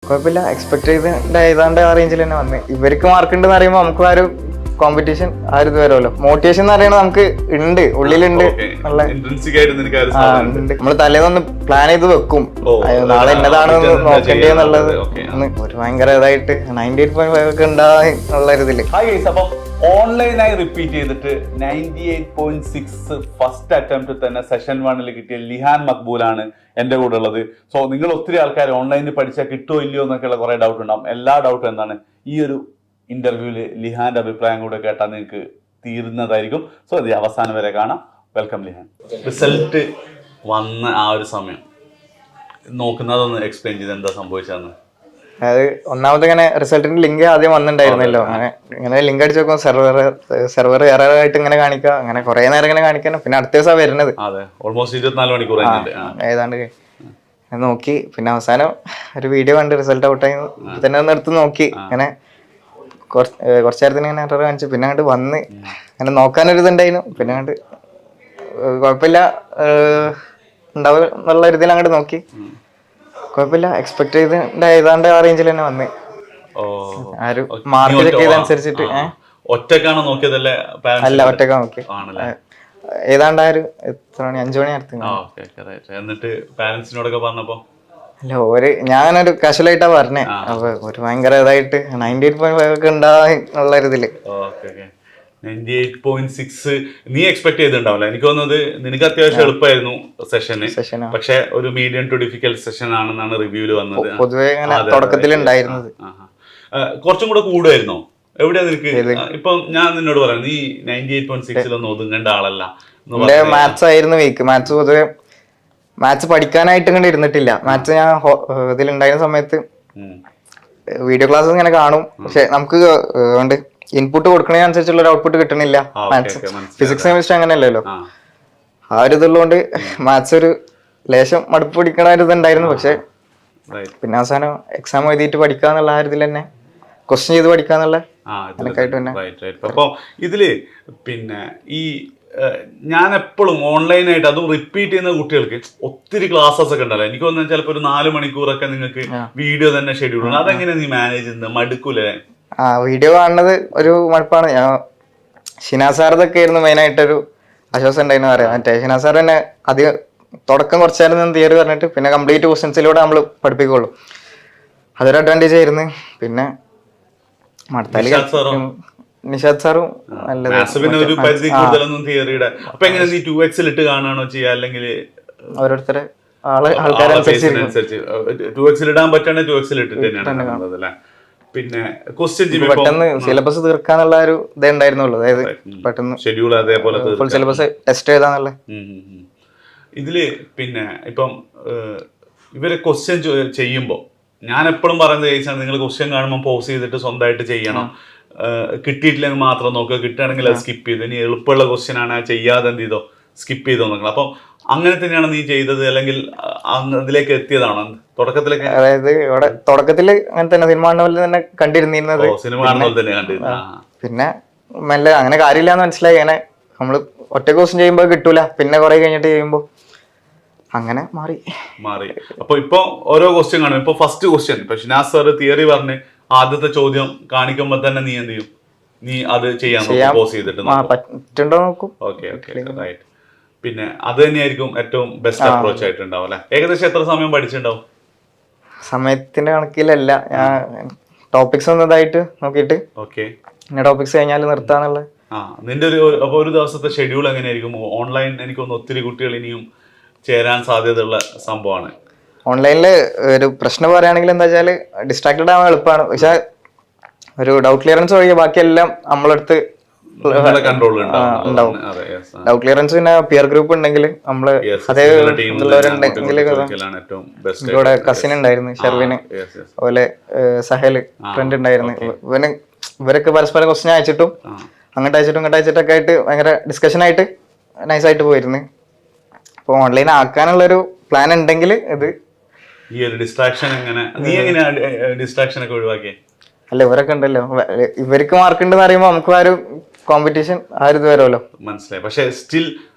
കുഴപ്പമില്ല, എക്സ്പെക്ട് ചെയ്ത് ഏതാണ്ട് ആ റേഞ്ചിൽ തന്നെ വന്ന്. ഇവർക്ക് മാർക്ക് ഉണ്ടെന്ന് അറിയുമ്പോൾ നമുക്ക് ആ ഒരു കോമ്പറ്റീഷൻ ആ ഒരു ഇത് വരുമല്ലോ. മോട്ടിവേഷൻ എന്ന് പറയുന്നത് നമുക്ക് ഉണ്ട്, ഉള്ളിലുണ്ട്. നമ്മൾ തലേന്നൊന്ന് പ്ലാൻ ചെയ്ത് വെക്കും, നാളെ എന്നതാണെന്ന് നോക്കേണ്ടതെന്നുള്ളത്. ഒരു ഭയങ്കര ഇതായിട്ട് 98.5 ഒക്കെ ഉണ്ടാകുന്നുള്ള ഒരു ഇതില് ഓൺലൈനായി റിപ്പീറ്റ് ചെയ്തിട്ട് 98.6 ഫസ്റ്റ് അറ്റംപ്റ്റ് തന്നെ സെഷൻ 1 കിട്ടിയ ലിഹാൻ മക്ബൂലാണ് എൻ്റെ കൂടെ ഉള്ളത്. സോ നിങ്ങൾ ഒത്തിരി ആൾക്കാർ ഓൺലൈനിൽ പഠിച്ചാൽ കിട്ടുമോ ഇല്ലയോ എന്നൊക്കെയുള്ള കുറെ ഡൗട്ട് ഉണ്ടാവും. എല്ലാ ഡൗട്ടും എന്താണ് ഈ ഒരു ഇന്റർവ്യൂവിൽ ലിഹാന്റെ അഭിപ്രായം കൂടെ കേട്ടാൽ നിങ്ങൾക്ക് തീരുന്നതായിരിക്കും. സോ ഇത് അവസാനം വരെ കാണാം. വെൽക്കം ലിഹാൻ. റിസൾട്ട് വന്ന ആ ഒരു സമയം നോക്കുന്നതൊന്ന് എക്സ്പ്ലെയിൻ ചെയ്ത് എന്താ സംഭവിച്ചതെന്ന്. അത് ഒന്നാമത് ഇങ്ങനെ റിസൾട്ടിന്റെ ലിങ്ക് ആദ്യം വന്നിട്ടുണ്ടായിരുന്നല്ലോ. ഇങ്ങനെ ലിങ്ക് അടിച്ച് നോക്കുമ്പോൾ സെർവർ എറർ ആയിട്ട് ഇങ്ങനെ കാണിക്കുക, അങ്ങനെ കുറെ നേരം ഇങ്ങനെ കാണിക്കണം. പിന്നെ അടുത്ത ദിവസം വരുന്നത് ഏതാണ്ട് നോക്കി. പിന്നെ അവസാനം ഒരു വീഡിയോ കണ്ട് റിസൾട്ട് ഔട്ടായി തന്നെ ഒന്ന് എടുത്ത് നോക്കി. അങ്ങനെ കുറച്ച് നേരത്തിന് ഇങ്ങനെ എറർ കാണിച്ചു. പിന്നെ അങ്ങോട്ട് വന്ന് അങ്ങനെ നോക്കാനൊരു ഇതുണ്ടായിരുന്നു. പിന്നെ അങ്ങോട്ട് കുഴപ്പമില്ല ഉണ്ടാവും എന്നുള്ള ഒരു ഇതിൽ അങ്ങോട്ട് നോക്കി. കുഴപ്പമില്ല, എക്സ്പെക്ട് ചെയ്ത് ഏതാണ്ട് ആ റേഞ്ചിൽ തന്നെ വന്ന്. മാർക്ക് ചെക്ക് ചെയ്തനുസരിച്ചിട്ട് ഒറ്റക്കാണോ നോക്കിയതല്ലേ? അല്ല, ഒറ്റക്കാ നോക്കി. ഏതാണ്ട് ആ ഒരു എത്ര മണി 5 മണി അടുത്ത്. എന്നിട്ട് പാരന്റ്സിനോടൊക്കെ പറഞ്ഞപ്പോ അല്ല, ഞാനൊരു കാഷ്വലായിട്ടാ പറഞ്ഞേ. അപ്പൊ ഒരു ഭയങ്കര ഇതായിട്ട് 98.5 ഒക്കെ ഉണ്ടാകുന്നുള്ള ഒരു ഇതില് 98.6 നീ എക്സ്പെക്ട് ചെയ്തിട്ടുണ്ടാവില്ല. എനിക്ക് തോന്നുന്നത് നിനക്ക് അത്യാവശ്യം എളുപ്പമായിരുന്നു സെഷൻ, പക്ഷെ ഒരു മീഡിയം ടു ഡിഫിക്കൽട്ട് സെഷൻ ആണെന്നാണ് റിവ്യൂല് വന്നത്. പൊതുവെ തുടക്കത്തിൽ ഉണ്ടായിരുന്നത് കുറച്ചും കൂടെ കൂടുമായിരുന്നോ? എവിടെയാ നിനക്ക് ഇപ്പൊ ഞാൻ നിന്നോട് പറയാം, നീ 98.6 ഒതുങ്ങേണ്ട ആളല്ല. മാത്സ് ആയിരുന്നു വീക്ക്. മാത്സ് പൊതുവെ പഠിക്കാനായിട്ട് ഇങ്ങനെ ഇരുന്നിട്ടില്ല. മാത്സ് ഞാൻ ഇതിലുണ്ടായിരുന്ന സമയത്ത് വീഡിയോ ക്ലാസ് ഇങ്ങനെ കാണും, പക്ഷെ നമുക്ക് അതുകൊണ്ട് ഇൻപുട്ട് കൊടുക്കണതിനനുസരിച്ചുള്ള ഒരു ഔട്ട്പുട്ട് കിട്ടണില്ല. മാത്സ് ഫിസിക്സ് കെമിസ്ട്രി അങ്ങനെയല്ലല്ലോ. ആ ഒരു ഇതുള്ളതുകൊണ്ട് മാത്സ് ഒരു ലേശം മടുപ്പ് പിടിക്കണ ഒരു ഇതുണ്ടായിരുന്നു. പക്ഷെ പിന്നെ അവസാനം എക്സാം എഴുതിയിട്ട് പഠിക്കാന്നുള്ള ആ ഒരു ഇതിൽ തന്നെ ക്വസ്റ്റ്യൻ ചെയ്ത് പഠിക്കാന്നുള്ള അതിനൊക്കെയായിട്ട് തന്നെ. അപ്പൊ ഇതില് പിന്നെ ഈ ഞാൻ എപ്പോഴും ഓൺലൈനായിട്ട് അതും റിപ്പീറ്റ് ചെയ്യുന്ന കുട്ടികൾക്ക് ഒത്തിരി ക്ലാസ്സസ് ഒക്കെ ഉണ്ടല്ലോ. എനിക്ക് തോന്നുന്നത് ചിലപ്പോൾ ഒരു 4 മണിക്കൂറൊക്കെ നിങ്ങൾക്ക് വീഡിയോ തന്നെ ഷെഡ്യൂൾ ഉണ്ട്. അതെങ്ങനെ നീ മാനേജ് ചെയ്യുന്നത്? മടുക്കൂലേ? വീഡിയോ കാണുന്നത് ഒരു മടുപ്പാണ്. ഞാൻ ഷിനാസ് സാറതൊക്കെ ആയിരുന്നു മെയിനായിട്ടൊരു ആശ്വാസം ഉണ്ടായിരുന്നു പറയാം. മറ്റേ ഷിനാസ് സാർ തന്നെ അധികം തുടക്കം കുറച്ച് നേരം നിന്ന് തിയറി പറഞ്ഞിട്ട് പിന്നെ കംപ്ലീറ്റ് ക്വസ്റ്റ്യൻസിലൂടെ നമ്മൾ പഠിപ്പിക്കുള്ളൂ. അതൊരു അഡ്വാൻറ്റേജ് ആയിരുന്നു. പിന്നെ മടുത്താലി നിഷാദ് സാറും ഓരോരുത്തരെ പിന്നെ പെട്ടെന്ന് സിലബസ് തീർക്കാന്നുള്ള ഒരു ഇതേ ഉണ്ടായിരുന്നുള്ളൂ. അതായത് പെട്ടെന്ന് ഷെഡ്യൂൾ അതേപോലെ ഫുൾ സിലബസ് ടെസ്റ്റ് ചെയ്താന്നുള്ള ഇതില്. പിന്നെ ഇപ്പം ഇവര് ക്വസ്റ്റ്യൻ ചെയ്യുമ്പോൾ ഞാൻ എപ്പോഴും പറയുന്നത് ചോദിച്ചാൽ നിങ്ങൾ ക്വസ്റ്റ്യൻ കാണുമ്പോൾ പോസ് ചെയ്തിട്ട് സ്വന്തമായിട്ട് ചെയ്യണം. കിട്ടിയിട്ടില്ലെങ്കിൽ മാത്രം നോക്കുക, കിട്ടുകയാണെങ്കിൽ അത് സ്കിപ്പ് ചെയ്തു. ഇനി എളുപ്പമുള്ള ക്വസ്റ്റ്യൻ ആണ് ചെയ്യാതെ എന്ത് ചെയ്തോ സ്കിപ്പ് ചെയ്തോ നോക്കണം. അപ്പം അങ്ങനെ തന്നെയാണ് നീ ചെയ്തത്, അല്ലെങ്കിൽ അതിലേക്ക് എത്തിയതാണോ തുടക്കത്തിലേക്ക്? അതായത് ഇവിടെ തുടക്കത്തില് അങ്ങനെ തന്നെ സിനിമ കാണുന്ന പോലെ തന്നെ കണ്ടിരുന്നിരുന്നത്. സിനിമ കാണുന്ന പോലെ തന്നെ കണ്ടിരുന്നു. പിന്നെ മെല്ലെ അങ്ങനെ കാര്യമില്ലാന്ന് മനസ്സിലായി. അങ്ങനെ നമ്മള് ഒറ്റ ക്വസ്റ്റ്യൻ ചെയ്യുമ്പോൾ കിട്ടൂല, പിന്നെ കുറെ കഴിഞ്ഞിട്ട് ചെയ്യുമ്പോൾ അങ്ങനെ മാറി. അപ്പൊ ഇപ്പൊ ഓരോ ക്വസ്റ്റ്യൻ കാണും. ഇപ്പൊ ഫസ്റ്റ് ക്വസ്റ്റ്യൻ ഇപ്പൊ ഷിനാസ് സാർ തിയറി പറഞ്ഞ് ആദ്യത്തെ ചോദ്യം കാണിക്കുമ്പോ തന്നെ നീ എന്ത് ചെയ്യും? നീ അത് ചെയ്യാൻ പോസ് ചെയ്തിട്ട് നോക്കും. റൈറ്റ്. പിന്നെ അത് തന്നെയായിരിക്കും ഏറ്റവും ബെസ്റ്റ് അപ്രോച്ച് ആയിട്ടുണ്ടാവും അല്ലെ? ഏകദേശം എത്ര സമയം പഠിച്ചിട്ടുണ്ടാവും? സമയത്തിന്റെ കണക്കിലല്ല, ഞാൻ ടോപ്പിക്സ് ഒന്നതായിട്ട് നോക്കിയിട്ട് പിന്നെ ടോപ്പിക്സ് കഴിഞ്ഞാൽ നിർത്താന്നുള്ള. നിന്റെ ഒരു ദിവസത്തെ ഷെഡ്യൂൾ എങ്ങനെയായിരിക്കും? ഓൺലൈൻ എനിക്കൊന്ന് ഒത്തിരി കുട്ടികൾ ഇനിയും ചേരാൻ സാധ്യതയുള്ള സംഭവമാണ്. ഓൺലൈനില് ഒരു പ്രശ്നം പറയുകയാണെങ്കിൽ എന്താ വെച്ചാൽ ഡിസ്ട്രാക്റ്റഡ് ആവാൻ എളുപ്പമാണ്. പക്ഷെ ഒരു ഡൗട്ട് ക്ലിയറൻസ് ഒഴികെ ബാക്കിയെല്ലാം നമ്മളടുത്ത് ഉണ്ടാവും. ഡൗട്ട് ക്ലിയറൻസ് പിന്നെ പിയർ ഗ്രൂപ്പ് ഉണ്ടെങ്കിൽ നമ്മള് അതേ ഉള്ളവരുണ്ടെങ്കിൽ ഇവിടെ കസിൻ ഉണ്ടായിരുന്നു ഷെർവിന്, അതുപോലെ സഹല് ഫ്രണ്ട് ഉണ്ടായിരുന്നു. ഇവരൊക്കെ പരസ്പരം ക്വസ്റ്റ്യൻ അയച്ചിട്ടും അങ്ങോട്ട് അയച്ചിട്ടൊക്കെ ആയിട്ട് ഭയങ്കര ഡിസ്കഷൻ ആയിട്ട് നൈസായിട്ട് പോയിരുന്നു. അപ്പൊ ഓൺലൈൻ ആക്കാനുള്ളൊരു പ്ലാൻ ഉണ്ടെങ്കിൽ ഇത് ഈ ഒരു ഡിസ്ട്രാക്ഷൻ എങ്ങനെ നീ എങ്ങനെ ഡിസ്ട്രാക്ഷൻ ഒക്കെ ഒഴിവാക്കിയേ? അല്ല, ഇവരൊക്കെ ഉണ്ടല്ലോ, ഇവർക്ക് മാർക്ക് ഉണ്ടെന്ന് അറിയുമ്പോൾ നമുക്ക് ആ ഒരു കോമ്പറ്റീഷൻ ആ ഒരു ഇത് വരുമല്ലോ. മനസ്സിലായി. പക്ഷെ സ്റ്റിൽ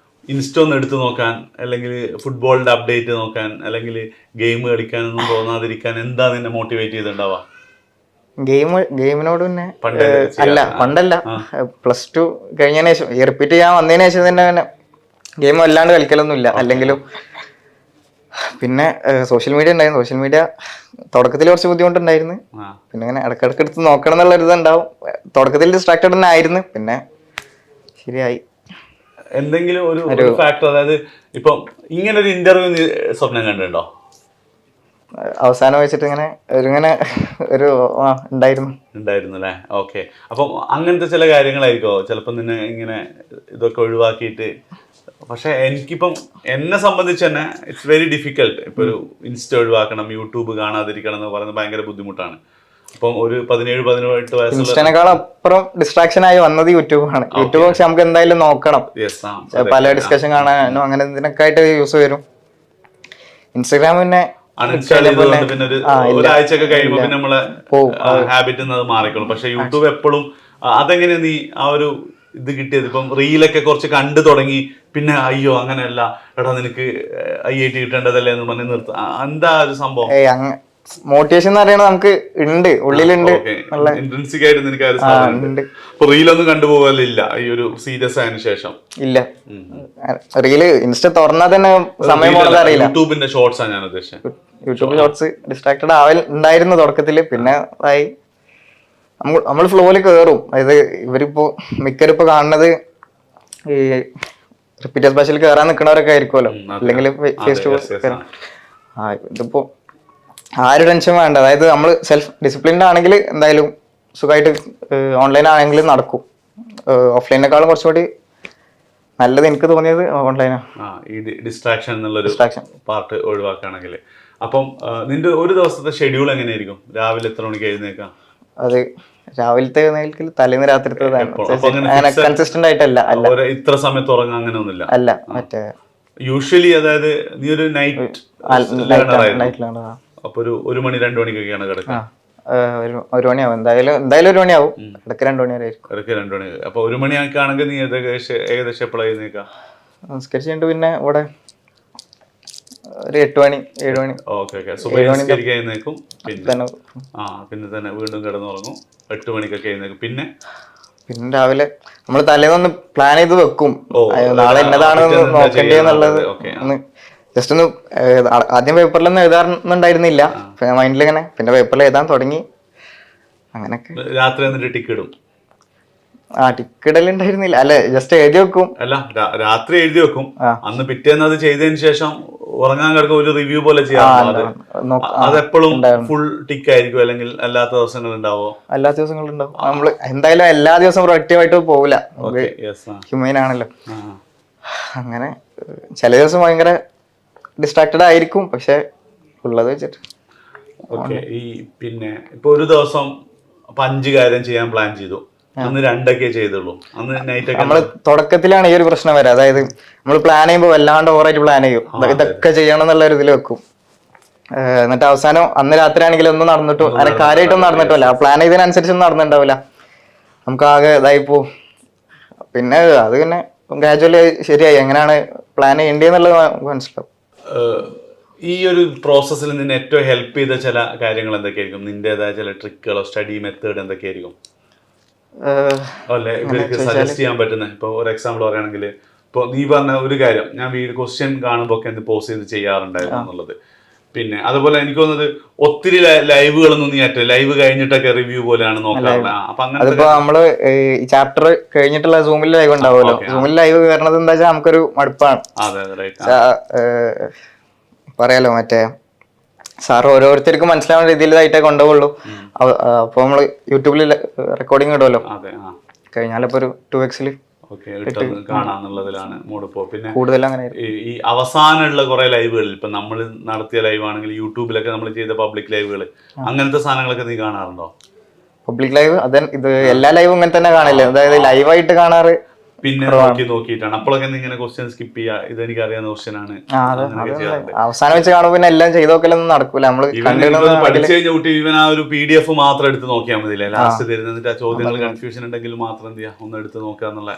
ഇൻസ്റ്റ ഒന്ന് എടുത്തു നോക്കാൻ, അല്ലെങ്കിൽ ഫുട്ബോളിന്റെ അപ്ഡേറ്റ് നോക്കാൻ, അല്ലെങ്കിൽ ഗെയിം കളിക്കാനൊന്നും തോന്നാതിരിക്കാൻ എന്താ നിന്നെ മോട്ടിവേറ്റ് ചെയ്തിട്ടുണ്ടാവുക? ഗെയിമിനോട് പിന്നെ പണ്ട് അല്ല, പണ്ടല്ല, +2 കഴിഞ്ഞതിന് ശേഷം റിപ്പീറ്റ് ചെയ്യാൻ വന്നതിന് ശേഷം തന്നെ ഗെയിം വല്ലാണ്ട് കളിക്കലൊന്നും ഇല്ല. അല്ലെങ്കിലും പിന്നെ സോഷ്യൽ മീഡിയ ഉണ്ടായിരുന്നു. സോഷ്യൽ മീഡിയ തുടക്കത്തിൽ കുറച്ച് ബുദ്ധിമുട്ടുണ്ടായിരുന്നു. പിന്നെ ഇങ്ങനെ ഇടക്കിടക്ക് എടുത്ത് നോക്കണം എന്നുള്ള ഒരു ഇതുണ്ടാവും. തുടക്കത്തിൽ ഡിസ്ട്രാക്റ്റഡ് തന്നെ ആയിരുന്നു, പിന്നെ ശരിയായി. എന്തെങ്കിലും ഒരു ഫാക്ടർ, അതായത് ഇപ്പം ഇങ്ങനെ ഒരു ഇന്റർവ്യൂ സ്വപ്നം കണ്ടിട്ടുണ്ടോ? അവസാനം വെച്ചിട്ട് ഇങ്ങനെ ഒരു ഉണ്ടായിരുന്നു അല്ലേ? ഓക്കെ. അപ്പം അങ്ങനത്തെ ചില കാര്യങ്ങളായിരിക്കോ ചിലപ്പോൾ നിന്നെ ഇങ്ങനെ ഇതൊക്കെ ഒഴിവാക്കിയിട്ട്? പക്ഷെ എനിക്കിപ്പം എന്നെ സംബന്ധിച്ച് തന്നെ ഇറ്റ്സ് വെരി ഡിഫിക്കൽട്ട്. ഇപ്പൊ ഒരു ഇൻസ്റ്റ ഒഴിവാക്കണം, യൂട്യൂബ് കാണാതിരിക്കണം എന്ന് പറയുന്നത് ഭയങ്കര ബുദ്ധിമുട്ടാണ്. അപ്പം ഒരു 17-18 വയസ്സുള്ള ഇൻസ്റ്റനേക്കാൾ അപ്പുറം ഡിസ്ട്രാക്ഷൻ ആയി വന്നത് യൂട്യൂബാണ്. യൂട്യൂബ് പക്ഷെ നമുക്ക് എന്തായാലും നോക്കണം, പല ഡിസ്കഷൻ കാണാനോ അങ്ങനെ ഇതിനൊക്കെ ആയിട്ട് യൂസ് വരും. ഇൻസ്റ്റാഗ്രാം പിന്നെ അൺഇൻസ്റ്റാൾ ചെയ്തതുകൊണ്ട് പിന്നെ ഒരാഴ്ചയൊക്കെ കഴിയുമ്പോൾ പിന്നെ നമ്മളെ ഹാബിറ്റ് അത് മാറിക്കോളും. പക്ഷെ യൂട്യൂബ് എപ്പോഴും അതെങ്ങനെ നീ ആ ഒരു ഇത് കിട്ടിയത്? ഇപ്പം റീലൊക്കെ കുറച്ച് കണ്ടു തുടങ്ങി, പിന്നെ അയ്യോ അങ്ങനെയല്ല എടാ നിനക്ക് IIT കിട്ടേണ്ടതല്ലേ എന്ന് പറഞ്ഞ് നിർത്താം, എന്താ ഒരു സംഭവം? മോട്ടിവേഷൻ എന്ന് പറയുന്നത് നമുക്ക് ഉണ്ട്, ഉള്ളിലുണ്ട്. ഇൻട്രിൻസിക് ആയിട്ട് നിനക്ക് ആ ഒരു സാധനം. ഇപ്പൊ റീലൊന്നും കണ്ടുപോകലില്ല ഈ ഒരു സീരിയസ് ആയതിനു ശേഷം? ഇല്ല, റീല് ഇൻസ്റ്റ തുറന്നാൽ തന്നെ സമയം പോണത് അറിയില്ല. യൂട്യൂബിന്റെ ഷോർട്സ് ആണ് ഞാൻ ഉദ്ദേശിച്ചത്. യൂട്യൂബ് ഷോർട്സ് ഡിസ്ട്രാക്റ്റഡ് ഉണ്ടായിരുന്നു തുടക്കത്തില്, പിന്നെ ആയി നമ്മൾ ഫ്ലോയില് കയറും. അതായത് ഇവരിപ്പോ മിക്കവരിപ്പോ കാണുന്നത് ഈ റിപ്പീറ്റേഴ്സ് ബാച്ചിൽ കയറാൻ നിൽക്കുന്നവരൊക്കെ ആയിരിക്കുമല്ലോ, അല്ലെങ്കിൽ ഫേസ് ടു ഫേസ്. ഇതിപ്പോ ആ ഒരു ടെൻഷൻ വേണ്ട. അതായത് നമ്മൾ സെൽഫ് ഡിസിപ്ലിൻഡ് ആണെങ്കിൽ എന്തായാലും സുഖമായിട്ട് ഓൺലൈൻ ആണെങ്കിലും നടക്കും. ഓഫ്ലൈനേക്കാളും കുറച്ചുകൂടി നല്ലത് എനിക്ക് തോന്നിയത് ഓൺലൈനാണ്. ഈ ഡിസ്ട്രാക്ഷൻ എന്നുള്ളൊരു പാർട്ട് ഒഴിവാക്കുകയാണെങ്കിൽ. അപ്പം നിന്റെ ഒരു ദിവസത്തെ ഷെഡ്യൂൾ എങ്ങനെയായിരിക്കും? രാവിലെ എത്ര മണിക്ക് എഴുന്നേക്കാം? അത് രാവിലത്തെ എഴുന്നേൽക്കൽ തലേന്ന് രാത്രിത്തെ കൺസിസ്റ്റന്റ് ആയിട്ടല്ല. ഇത്ര സമയത്ത് ഉറങ്ങാൻ അങ്ങനെ ഒന്നുമില്ല. അല്ല, മറ്റേ യൂഷ്വലി അതായത് നീ ഒരു നൈറ്റ് അപ്പൊ ഒരു മണി 2 മണിക്കൊക്കെയാണ് കിടക്കുക? 1 മണിയാവും, എന്തായാലും 1 മണിയാവും. ഇടയ്ക്ക് 2 മണി വരെ ആയിരിക്കും. ഇടയ്ക്ക് 2 മണി. അപ്പൊ 1 മണിയൊക്കെ ആണെങ്കിൽ നീ ഏകദേശം എപ്പോഴാണ് എഴുന്നേക്കാം? സംസ്കരിച്ചിട്ട് പിന്നെ ഇവിടെ ഒരു 8 മണി 7 മണി. ഓക്കെ. സുബഹിസ്കരിക്കാൻ എഴുന്നേക്കും, പിന്നെ തന്നെ വീണ്ടും കിടന്നുറങ്ങും. 8 മണിക്കൊക്കെ എഴുന്നേക്കും. പിന്നെ രാവിലെ നമ്മൾ തലേന്നൊന്ന് പ്ലാൻ ചെയ്ത് വെക്കും, നാളെ എന്നതാണ് നോക്കേണ്ടതെന്നുള്ളത്. ജസ്റ്റ് ഒന്ന് ആദ്യം പേപ്പറിലൊന്നും എഴുതാറുണ്ടായിരുന്നില്ല, മൈൻഡിൽ ഇങ്ങനെ, പിന്നെ പേപ്പറിൽ എഴുതാൻ തുടങ്ങി. അങ്ങനൊക്കെ രാത്രി എന്നിട്ട് ടിക്ക് ഇടും? ടിക്കിടലുണ്ടായിരുന്നില്ല, അല്ലെ ജസ്റ്റ് എഴുതി വെക്കും. അല്ല, രാത്രി എഴുതി വെക്കും, അന്ന് പിറ്റേന്ന് അത് ചെയ്തതിന് ശേഷം ഉറങ്ങാൻ കിടക്കും ഒരു റിവ്യൂ പോലെ ചെയ്യാറുണ്ട്. അതെപ്പോഴും ഫുൾ ടിക്ക് ആയിരിക്കും, അല്ലെങ്കിൽ അല്ലാത്ത ദിവസങ്ങൾ ഉണ്ടാവോ? അല്ലാത്ത ദിവസങ്ങളുണ്ടാവും. നമ്മള് എന്തായാലും എല്ലാ ദിവസവും പ്രൊഡക്റ്റീവായിട്ട് പോകില്ല, ഹ്യൂമൻ ആണല്ലോ. അങ്ങനെ ചില ദിവസം ഭയങ്കര ഡിസ്ട്രാക്റ്റഡ് ആയിരിക്കും, പക്ഷെ ഉള്ളത് വെച്ചിട്ട്. ഓക്കെ. ഈ പിന്നെ ഇപ്പൊ ഒരു ദിവസം 5 കാര്യം ചെയ്യാൻ പ്ലാൻ ചെയ്തു, അന്ന് 2 ചെയ്തുള്ളൂ, അന്ന് നൈറ്റ് നമ്മള് തുടക്കത്തിലാണ് ഈ ഒരു പ്രശ്നം വരെ. അതായത് നമ്മൾ പ്ലാൻ ചെയ്യുമ്പോൾ വല്ലാണ്ട് ഓവറായിട്ട് പ്ലാൻ ചെയ്യും, ഇതൊക്കെ ചെയ്യണം എന്നുള്ള ഒരു ഇതിൽ വെക്കും. എന്നിട്ട് അവസാനം അന്ന് രാത്രി ആണെങ്കിൽ ഒന്നും നടന്നിട്ടോ അങ്ങനെ കാര്യമായിട്ടൊന്നും നടന്നിട്ടില്ല, പ്ലാൻ ചെയ്തതിനനുസരിച്ചൊന്നും നടന്നിട്ടുണ്ടാവില്ല, നമുക്ക് ആകെ ഇതായിപ്പോ. പിന്നെ അത് പിന്നെ ഗ്രാജുവലി ശരിയായി, എങ്ങനെയാണ് പ്ലാൻ ചെയ്യേണ്ടതെന്നുള്ളത് മനസ്സിലാവും. ഈ ഒരു പ്രോസസ്സിൽ നിന്നെ ഏറ്റവും ഹെൽപ്പ് ചെയ്ത ചില കാര്യങ്ങൾ എന്തൊക്കെയായിരിക്കും? നിന്റേതായ ചില ട്രിക്കുകളോ സ്റ്റഡി മെത്തേഡ് എന്തൊക്കെയായിരിക്കും അല്ലെ ഇവർക്ക് സജസ്റ്റ് ചെയ്യാൻ പറ്റുന്നത്? ഇപ്പൊ ഒരു എക്സാമ്പിൾ പറയുകയാണെങ്കിൽ, ഇപ്പൊ നീ പറഞ്ഞ ഒരു കാര്യം, ഞാൻ ക്വസ്റ്റ്യൻ കാണുമ്പോൾ ഒക്കെ എന്ത് പോസ്റ്റ് ചെയ്ത് ചെയ്യാറുണ്ടായിരുന്നു എന്നുള്ളത്. പിന്നെ അതുപോലെ എനിക്ക് തോന്നുന്നത് ഒത്തിരി ലൈവുകളൊന്നും നീ ലൈവ് കഴിഞ്ഞിട്ടൊക്കെ റിവ്യൂ പോലെയാണ് നോക്കാറുള്ളത്. അപ്പൊ അങ്ങനെ നമ്മള് ഈ ചാപ്റ്റർ കഴിഞ്ഞിട്ടുള്ള സൂമിൽ ലൈവ് ഉണ്ടാവുമല്ലോ, സൂമിൽ ലൈവ് വരണത് എന്താ വെച്ചാൽ നമുക്കൊരു മടുപ്പാണ്. പറയാലോ, മറ്റേ സാർ ഓരോരുത്തർക്കും മനസ്സിലാവുന്ന രീതിയിലായിട്ടേ കൊണ്ടുപോകുള്ളൂ. അപ്പൊ നമ്മള് യൂട്യൂബിൽ റെക്കോർഡിങ് ഇടുമല്ലോ, കഴിഞ്ഞാലിപ്പോ ഒരു 2x കാണാന്നുള്ളതിലാണ് മൂടിപ്പോ. പിന്നെ കൂടുതൽ അങ്ങനെ ഈ അവസാനമുള്ള കുറെ ലൈവുകളിൽ ഇപ്പൊ നമ്മൾ നടത്തിയ ലൈവ് ആണെങ്കിൽ യൂട്യൂബിലൊക്കെ നമ്മൾ ചെയ്ത പബ്ലിക് ലൈവുകൾ, അങ്ങനത്തെ സാധനങ്ങളൊക്കെ നീ കാണാറുണ്ടോ? പബ്ലിക് ലൈവ് ഇത് എല്ലാ ലൈവും ഇങ്ങനെ തന്നെ കാണില്ലേ, അതായത് ലൈവായിട്ട് കാണാറ് പിന്നെ നോക്കിയിട്ടാണ്. അപ്പോഴൊക്കെ ഇങ്ങനെ ക്വസ്റ്റ്യൻ സ്കിപ്പ് ചെയ്യാ, ഇതെനിക്ക് അറിയാവുന്ന ക്വസ്റ്റ്യൻ ആണ്, അവസാനം വെച്ച് കാണുമ്പോൾ പിന്നെ എല്ലാം ചെയ്ത് നോക്കലൊന്നും നടക്കൂല. നമ്മള് പഠിച്ചു കഴിഞ്ഞ കുട്ടി ഇവൻ ആ ഒരു PDF മാത്രം എടുത്ത് നോക്കിയാൽ മതിയില്ലേ, ലാസ്റ്റ് തരുന്ന. എന്നിട്ട് ആ ചോദ്യങ്ങൾ കൺഫ്യൂഷൻ ഉണ്ടെങ്കിൽ മാത്രം എന്ത് ചെയ്യാ, ഒന്ന് എടുത്ത് നോക്കുക എന്നുള്ള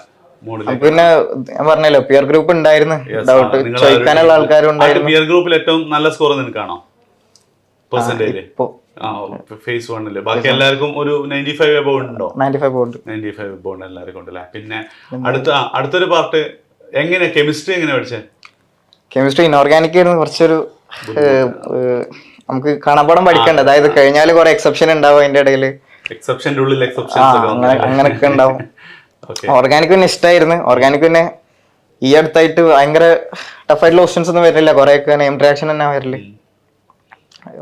നമുക്ക് പിന്നെ ഞാൻ പറഞ്ഞല്ലോ പിയർ ഗ്രൂപ്പ് ഉണ്ടായിരുന്നു, ഡൗട്ട് ചോദിക്കാനുള്ള ആൾക്കാരും ഉണ്ടായിരുന്നു. പിയർ ഗ്രൂപ്പിൽ ഏറ്റവും നല്ല സ്കോർ നിനക്കാണോ പെർസെന്റേജ്? ഫേസ് 1 ബാക്കി എല്ലാവർക്കും ഒരു 95 എബോവ് ഉണ്ടോ? 95 എബോവ് ഉണ്ട് എല്ലാവർക്കും ഉണ്ടല്ലേ. പിന്നെ അടുത്തൊരു പാർട്ട് എങ്ങനെ കെമിസ്ട്രി എങ്ങനെ പഠിച്ചേ? കെമിസ്ട്രി ഇൻഓർഗാനിക് ആയിരുന്നു, കുറച്ചൊരു നമുക്ക് കാണാപ്പാടം പഠിക്കണ്ട, അതായത് കഴിഞ്ഞാല് കുറെ എക്സെപ്ഷൻ ഉണ്ടാവും അതിന്റെ ഇടയിൽ, എക്സെപ്ഷന്റെ ഉള്ളിൽ അങ്ങനെയൊക്കെ ഉണ്ടാവും. ഓർഗാനിക് പിന്നെ ഇഷ്ടമായിരുന്നു. ഓർഗാനിക് പിന്നെ ഈ അടുത്തായിട്ട് ഭയങ്കര ടഫായിട്ടുള്ള ക്വസ്റ്റ്യൻസ് ഒന്നും വരില്ല, കുറെയൊക്കെ നെയിം റിയാക്ഷൻ തന്നെ വരില്ല.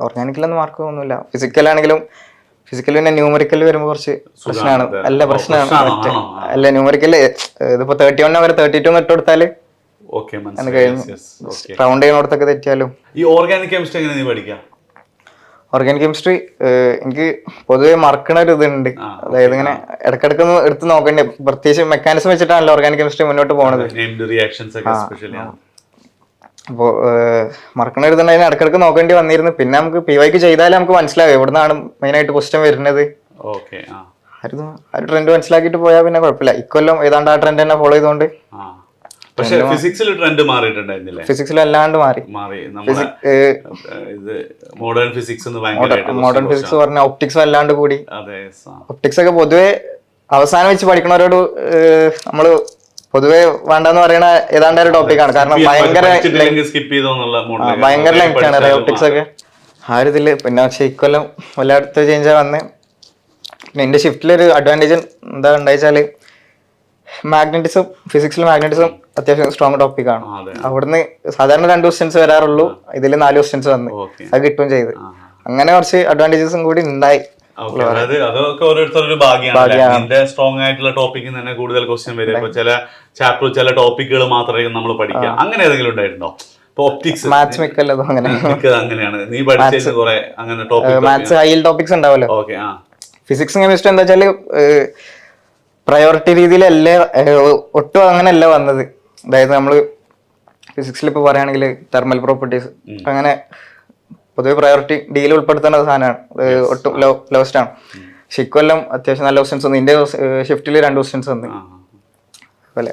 ഓർഗാനിക്കിലൊന്നും മാർക്ക് ഒന്നുമില്ല. ഫിസിക്കലാണെങ്കിലും ഫിസിക്കൽ പിന്നെ ന്യൂമറിക്കൽ വരുമ്പോൾ കുറച്ച് പ്രശ്നമാണ്. അല്ല ന്യൂമറിക്കല് ഇതിപ്പോ 31 വരെ 32 ഇട്ട് കൊടുത്താല് റൗണ്ട് ചെയ്യുന്നിടത്തൊക്കെ തെറ്റിയാലും. ഈ ഓർഗാനിക് കെമിസ്ട്രി എങ്ങനെ നീ പഠിക്കാം? ഓർഗാനിക് കെമിസ്ട്രി എനിക്ക് പൊതുവെ മറക്കണ ഒരു ഇതുണ്ട്, അതായത് ഇങ്ങനെ ഇടക്കിടക്ക് എടുത്ത് നോക്കണ്ടേ, പ്രത്യേകിച്ച് മെക്കാനിസം വെച്ചിട്ടാണല്ലോ ഓർഗാനിക് കെമിസ്ട്രി മുന്നോട്ട് പോകുന്നത്. അപ്പോൾ മറക്കണ ഒരു ഇതുണ്ട്, അതിന് ഇടക്കിടക്ക് നോക്കേണ്ടി വന്നിരുന്നു. പിന്നെ നമുക്ക് PYക്ക് ചെയ്താലേ നമുക്ക് മനസ്സിലാവും എവിടുന്നാണ് മെയിനായിട്ട് ക്വസ്റ്റ്യൻ വരുന്നത്. ആ ഒരു ട്രെൻഡ് മനസ്സിലാക്കിയിട്ട് പോയാൽ പിന്നെ കുഴപ്പമില്ല. ഇക്കൊല്ലം ഏതാണ്ട് ആ ട്രെൻഡ് തന്നെ ഫോളോ ചെയ്തോണ്ട്. പക്ഷേ ഫിസിക്സിൽ ട്രെൻഡ് മാറിയിട്ടുണ്ടായിരുന്നില്ലേ? ഫിസിക്സിൽ അല്ലാണ്ട് മാറി. മോഡേൺ ഫിസിക്സ് പറഞ്ഞ ഒപ്റ്റിക്സ് അല്ലാണ്ട് കൂടി. ഒപ്റ്റിക്സ് ഒക്കെ പൊതുവെ അവസാനം വെച്ച് പഠിക്കണവരോട് നമ്മള് പൊതുവെ വേണ്ടെന്ന് പറയുന്ന ഏതാണ്ട് ഒരു ടോപ്പിക്കാണ്. കാരണം ഭയങ്കര ലെങ്ത് ആണ് ഒപ്റ്റിക്സ് ഒക്കെ ആ ഒരു ഇതില്. പിന്നെ പക്ഷെ ഇക്കൊല്ലം വല്ലാത്ത ചേഞ്ചാ വന്ന്. പിന്നെ എന്റെ ഷിഫ്റ്റിലൊരു അഡ്വാൻറ്റേജ് എന്താ ഉണ്ടായിച്ചാല് മാഗ്നറ്റിസം, ഫിസിക്സിൽ മാഗ്നറ്റിസം അത്യാവശ്യം സ്ട്രോങ് ടോപ്പിക്കാണ്. അവിടുന്ന് സാധാരണ 2 ക്വസ്റ്റ്യൻസ് വരാറുള്ളൂ, ഇതിൽ 4 ക്വസ്റ്റ്യൻസ് വന്ന് അത് കിട്ടുകയും ചെയ്ത്. അങ്ങനെ കുറച്ച് അഡ്വാൻറ്റേജസും കൂടി ഉണ്ടായി. അതൊക്കെ ഓരോരുത്തരുടെ ഭാഗ്യമാണ്. സ്ട്രോങ് ആയിട്ടുള്ള ടോപ്പിക്കിൽ തന്നെ കൂടുതൽ ക്വസ്റ്റ്യൻ വരും. ഇപ്പൊ ചില ചാപ്റ്റർ ചില ടോപ്പിക്കുകൾ മാത്രമേ നമ്മൾ പഠിക്കുക, അങ്ങനെ ഏതെങ്കിലും ഉണ്ടായിട്ടുണ്ടോ? ഒപ്റ്റിക്സ് മാത്സ് മിക്കല്ലതും അങ്ങനെയാണ്. നീ പഠിച്ചത് കുറെ അങ്ങനെ മാത്സ് ഹൈൽ ടോപ്പിക്സ് ഉണ്ടാവല്ലോ. ഫിസിക്സും കെമിസ്ട്രി എന്താ വെച്ചാല് പ്രയോറിറ്റി രീതിയിലല്ലേ, ഒട്ടും അങ്ങനെയല്ല വന്നത്. അതായത് നമ്മള് ഫിസിക്സിൽ ഇപ്പൊ പറയുകയാണെങ്കിൽ തെർമൽ പ്രോപ്പർട്ടീസ് അങ്ങനെ പൊതുവെ പ്രയോറിറ്റി ഡിയിൽ ഉൾപ്പെടുത്തേണ്ട സാധനമാണ്, ഒട്ടും ലോസ്റ്റ് ആണ്. പക്ഷെ ഇക്കൊല്ലം അത്യാവശ്യം നല്ല ക്വസ്റ്റ്യൻസ് വന്നു. എന്റെ ഷിഫ്റ്റിൽ 2 ക്വസ്റ്റ്യൻസ് വന്നു. അതുപോലെ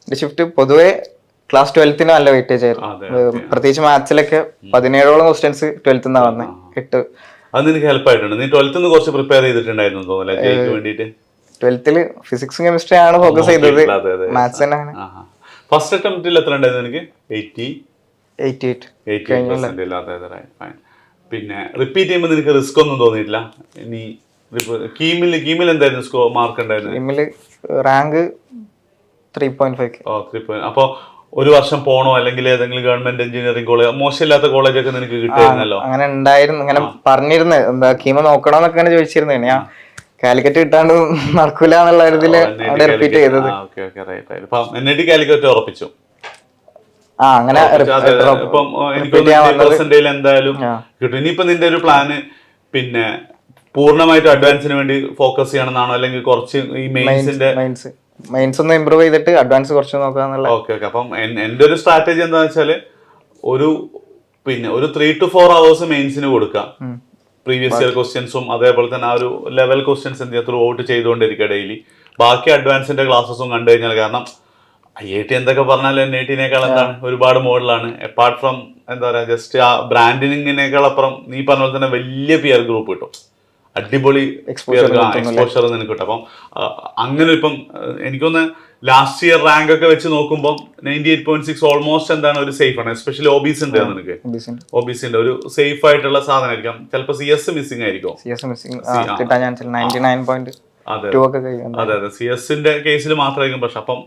എന്റെ ഷിഫ്റ്റ് പൊതുവെ ക്ലാസ് 12 നല്ല വെയിറ്റേജ് ആയിരുന്നു. പ്രത്യേകിച്ച് മാത്സിലൊക്കെ 17ഓളം ക്വസ്റ്റ്യൻസ് 12th നിന്നാണ് വന്നത്. 8 അത് നിനക്ക് ഹെൽപ്പ് ആയിട്ടുണ്ട്. നീ 12th നിന്ന് കുറച്ച് പ്രിപ്പയർ ചെയ്തിട്ടുണ്ടായിരുന്നു തോന്നുന്നു. 12th ഫിസിക്സും കെമിസ്ട്രി ആണ് ഫോക്കസ് ചെയ്തത്, മാത്സ് തന്നെ. ഫസ്റ്റ് അറ്റംപ്റ്റിൽ എത്ര ഉണ്ടായിരുന്നു നിനക്ക്? 88. പിന്നെ റിപ്പീറ്റ് ചെയ്യുമ്പോൾ നിനക്ക് റിസ്ക് ഒന്നും തോന്നിയിട്ടില്ല? ഇനി കീമിൽ എന്തായിരുന്നു സ്കോർ മാർക്ക് ഉണ്ടായിരുന്നു? കീമില് റാങ്ക് 3.5. അപ്പൊ ഒരു വർഷം പോണോ, അല്ലെങ്കിൽ ഏതെങ്കിലും ഗവൺമെന്റ് എഞ്ചിനീയറിംഗ് കോളേജ്, മോശമില്ലാത്ത കോളേജൊക്കെ നിനക്ക് കിട്ടിയിരുന്നല്ലോ? അങ്ങനെ ഉണ്ടായിരുന്നു, അങ്ങനെ പറഞ്ഞിരുന്നു. എന്താ കീമ നോക്കണോന്നൊക്കെ ചോദിച്ചിരുന്നു. ഞാൻ കാലിക്കറ്റ് കിട്ടാണ്ട് നടക്കൂല എന്നുള്ള റിപ്പീറ്റ് ചെയ്തത്. കാലിക്കറ്റ് ഉറപ്പിച്ചു. അങ്ങനെ എന്തായാലും കിട്ടും. ഇനിയിപ്പോ നിന്റെ ഒരു പ്ലാന് പിന്നെ പൂർണ്ണമായിട്ട് അഡ്വാൻസിന് വേണ്ടി ഫോക്കസ് ചെയ്യണമെന്നാണോ, അല്ലെങ്കിൽ കുറച്ച് ഈ മെയിൻസ് ഒന്ന് ഇമ്പ്രൂവ് ചെയ്തിട്ട് അഡ്വാൻസ് കുറച്ച് നോക്കാന്നുള്ള? ഓക്കെ. അപ്പം എന്റെ ഒരു സ്ട്രാറ്റജി എന്താണെന്ന് വെച്ചാല് ഒരു 3 to 4 hours മെയിൻസിന് കൊടുക്കാം. പ്രീവിയസ് ഇയർ ക്വസ്റ്റ്യൻസും അതേപോലെ തന്നെ ആ ഒരു ലെവൽ ക്വസ്റ്റ്യൻസ് എന്ത് ത്രൂ ഔട്ട് ചെയ്തുകൊണ്ടിരിക്കുക ഡെയിലി. ബാക്കി അഡ്വാൻസിന്റെ ക്ലാസ്സസും കണ്ടു കഴിഞ്ഞാൽ, കാരണം IIT എന്തൊക്കെ പറഞ്ഞാലും NIT-നേക്കാൾ എന്താണ് ഒരുപാട് മോഡലാണ്. അപ്പാർട്ട് ഫ്രം എന്താ പറയാ, ജസ്റ്റ് ആ ബ്രാൻഡിങ്ങിനേക്കാൾ അപ്പുറം നീ പറഞ്ഞ പോലെ തന്നെ വലിയ പിയർ ഗ്രൂപ്പ് കിട്ടും, അടിപൊളി എക്സ്പോഷർ നിനക്ക് കിട്ടും. അപ്പം അങ്ങനെ ഇപ്പം എനിക്കൊന്ന് ലാസ്റ്റ് ഇയർ റാങ്ക് ഒക്കെ വെച്ച് നോക്കുമ്പോൾ 98.6 ഓൾമോസ്റ്റ് എന്താണ് ഒരു സേഫ് ആണ്. എസ്പെഷ്യലി OBC ഉണ്ട് നിനക്ക്, OBC ഉണ്ട്, ഒരു സേഫ് ആയിട്ടുള്ള സാധനമായിരിക്കും. ചിലപ്പോൾ CS മിസ്സിംഗ് ആയിരിക്കും. അതെ CS-ന്റെ കേസിൽ മാത്രമായിരിക്കും പ്രശ്നം. അപ്പം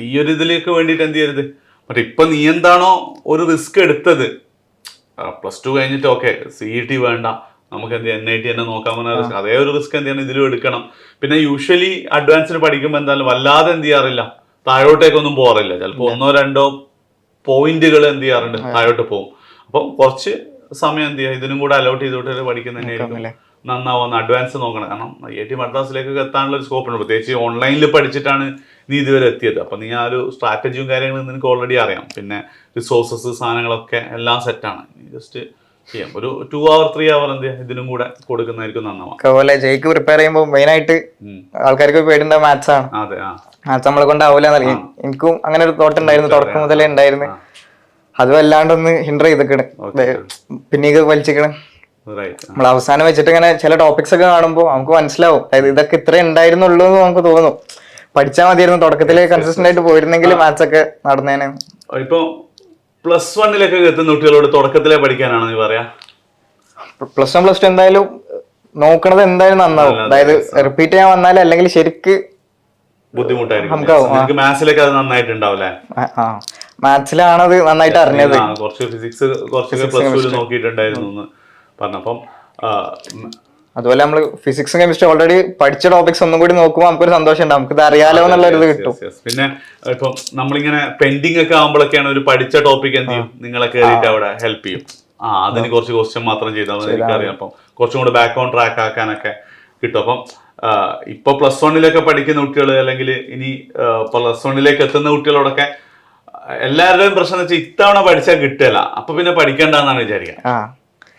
ഈ ഒരു ഇതിലേക്ക് വേണ്ടിയിട്ട് എന്ത് ചെയ്യരുത്, മറ്റേ ഇപ്പൊ നീ എന്താണോ ഒരു റിസ്ക് എടുത്തത് +2 കഴിഞ്ഞിട്ട്, ഓക്കെ CET വേണ്ട, നമുക്ക് എന്ത് NIT തന്നെ നോക്കാൻ പറഞ്ഞ അതേ ഒരു റിസ്ക് എന്ത് ചെയ്യണം ഇതിലും എടുക്കണം. പിന്നെ യൂഷ്വലി അഡ്വാൻസിന് പഠിക്കുമ്പോൾ എന്തായാലും വല്ലാതെ എന്ത് ചെയ്യാറില്ല, താഴോട്ടേക്കൊന്നും പോകാറില്ല. ചിലപ്പോൾ 1-2 പോയിന്റുകൾ എന്ത് ചെയ്യാറുണ്ട്, താഴോട്ട് പോകും. അപ്പം കുറച്ച് സമയം എന്ത് ചെയ്യുക, ഇതിനും കൂടെ അലോട്ട് ചെയ്തോട്ട് പഠിക്കുന്ന തന്നെയായിരിക്കും നന്നാവുന്ന. അഡ്വാൻസ് നോക്കണം, കാരണം IIT മദ്രാസിലേക്കൊക്കെ എത്താനുള്ള ഒരു സ്കോപ്പ് ഉണ്ട്. പ്രത്യേകിച്ച് ഓൺലൈനിൽ പഠിച്ചിട്ടാണ് നീ ഇതുവരെ എത്തിയത്. അപ്പം നീ ആ ഒരു സ്ട്രാറ്റജിയും കാര്യങ്ങളും നിനക്ക് ഓൾറെഡി അറിയാം. പിന്നെ റിസോഴ്സസ് സാധനങ്ങളൊക്കെ എല്ലാം സെറ്റാണ്. നീ ജസ്റ്റ് ചെയ്യാം. ഒരു 2 hour 3 hour എന്ത് ചെയ്യാം, ഇതിനും കൂടെ കൊടുക്കുന്നതായിരിക്കും നന്നാവാം. അതുപോലെ ജയ്ക്ക് പ്രിപ്പയർ ചെയ്യുമ്പോൾ മെയിൻ ആയിട്ട് ആൾക്കാർക്ക് പേടിണ്ട മാത്സ് ആണ്. അതെ, ആ മാത്സ് നമ്മളെ കൊണ്ടാവൂല എന്നറിയാം. എനിക്കും അങ്ങനെ ഒരു തോട്ട് ഉണ്ടായിരുന്നു, തുടക്കം മുതലേ ഉണ്ടായിരുന്നു. അതും അല്ലാണ്ടൊന്ന് ഹിൻഡർ ചെയ്തിക്കണ്, പിന്നീട് വലിച്ചിക്കണ്. നമ്മൾ അവസാനം വെച്ചിട്ട് ഇങ്ങനെ ചില ടോപ്പിക്സ് ഒക്കെ കാണുമ്പോൾ നമുക്ക് മനസ്സിലാവും, അതായത് ഇതൊക്കെ ഇത്രേ ഉണ്ടായിരുന്നുള്ളൂ എന്ന് നമുക്ക് തോന്നും. പഠിച്ചാൽ മതിയായിരുന്നു, തുടക്കത്തില് കൺസിസ്റ്റന്റ് ആയിട്ട് പോയിരുന്നെങ്കിൽ മാത്സ് ഒക്കെ നടന്നേനെ. ഇപ്പൊ +1 എത്തുന്ന കുട്ടികളോട് തുടക്കത്തിലേ പഠിക്കാനാണ് നീ പറയാ? +1 +2 എന്തായാലും നോക്കണത് എന്തായാലും നന്നാവും. അതായത് റിപ്പീറ്റ് ചെയ്യാൻ വന്നാലും അല്ലെങ്കിൽ ശരിക്ക് ബുദ്ധിമുട്ടായിരിക്കും. മാത്സിലൊക്കെ അത് നന്നായിട്ടുണ്ടാവില്ലേ? മാത്സിലാണത് നന്നായിട്ട് അറിഞ്ഞത്. കുറച്ച് ഫിസിക്സ് കുറച്ചൊക്കെ +2 നോക്കിയിട്ടുണ്ടായിരുന്നു എന്ന് പറഞ്ഞപ്പം. അതുപോലെ നമ്മൾ ഫിസിക്സും കെമിസ്ട്രി ഓൾറെഡി പഠിച്ച ടോപ്പിക്സ് ഒന്നും കൂടി നോക്കുമ്പോൾ നമുക്കൊരു സന്തോഷം ഉണ്ടാവും, നമുക്ക് ഇത് അറിയാലോ എന്നുള്ള ഒരു ഇത് കിട്ടും. പിന്നെ ഇപ്പം നമ്മളിങ്ങനെ പെൻഡിങ് ഒക്കെ ആകുമ്പോഴൊക്കെയാണ് ഒരു പഠിച്ച ടോപ്പിക് എന്ത് ചെയ്യും, നിങ്ങളെ കയറിയിട്ട് അവിടെ ഹെൽപ്പ് ചെയ്യും. അതിന് കുറച്ച് ക്വസ്റ്റ്യൻ മാത്രം ചെയ്താൽ മതി, എനിക്കറിയാം. അപ്പം കുറച്ചും കൂടെ ബാക്ക് ഓൺ ട്രാക്ക് ആക്കാനൊക്കെ കിട്ടും. അപ്പം ഇപ്പൊ +1 പഠിക്കുന്ന കുട്ടികൾ അല്ലെങ്കിൽ ഇനി +1 എത്തുന്ന കുട്ടികളോടൊക്കെ എല്ലാവരുടെയും പ്രശ്നം എന്ന് വെച്ചാൽ ഇത്തവണ പഠിച്ചാൽ കിട്ടില്ല, അപ്പൊ പിന്നെ പഠിക്കണ്ടെന്നാണ് വിചാരിക്കുക.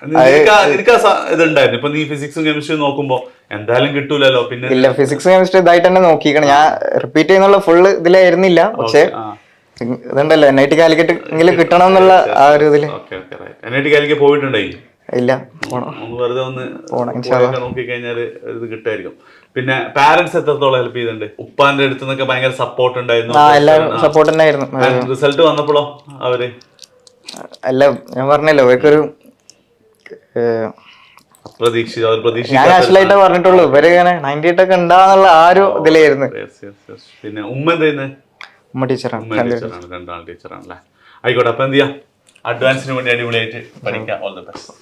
എനിക്ക് ഇതുണ്ടായിരുന്നു. ഇപ്പൊ നീ ഫിസിക്സും കെമിസ്ട്രിയും നോക്കുമ്പോ എന്തായാലും കിട്ടൂലല്ലോ. പിന്നെ ഇല്ല, ഫിസിക്സ് കെമിസ്ട്രി ഇതായിട്ട് തന്നെ നോക്കിക്കണം. ഞാൻ റിപ്പീറ്റ് ചെയ്യുന്നുള്ള ഫുള്ള് ഇതിലായിരുന്നില്ല, പക്ഷെ ഇതുണ്ടല്ലോ NIT കാലിക്കറ്റ് എങ്കിലും കിട്ടണം എന്നുള്ള ആ ഒരു ഇതില്. NIT കാലിക്കറ്റ് പോയിട്ടുണ്ടായി? ഇല്ല, വെറുതെ ഒന്ന് നോക്കി കഴിഞ്ഞാൽ ഇത് കിട്ടായിരിക്കും. പിന്നെ പാരന്റ്സ് എത്രത്തോളം ഹെൽപ്പ് ചെയ്തിട്ടുണ്ട്? ഉപ്പാന്റെ അടുത്ത് നിന്നൊക്കെ ഭയങ്കര സപ്പോർട്ട് ഉണ്ടായിരുന്നു? എല്ലാവരും സപ്പോർട്ട് തന്നെയായിരുന്നു. റിസൾട്ട് വന്നപ്പോഴോ അവര്? അല്ല, ഞാൻ പറഞ്ഞല്ലോ അവർക്കൊരു ഞാൻ ആക്ച്വലായിട്ട് പറഞ്ഞിട്ടുള്ളൂ, ഇവര് ഇങ്ങനെ 98 ഒക്കെ ഉണ്ടാന്നുള്ള ആ ഒരു ഇതിലായിരുന്നു. പിന്നെ ഉമ്മ എന്താ? ഉമ്മ ടീച്ചറാണ്, 2 ടീച്ചറാണല്ലേ. ആയിക്കോട്ടെ, അപ്പൊ എന്ത് ചെയ്യാം, അഡ്വാൻസിന് വേണ്ടി അടിപൊളിയായിട്ട് പഠിക്കാം. All the best.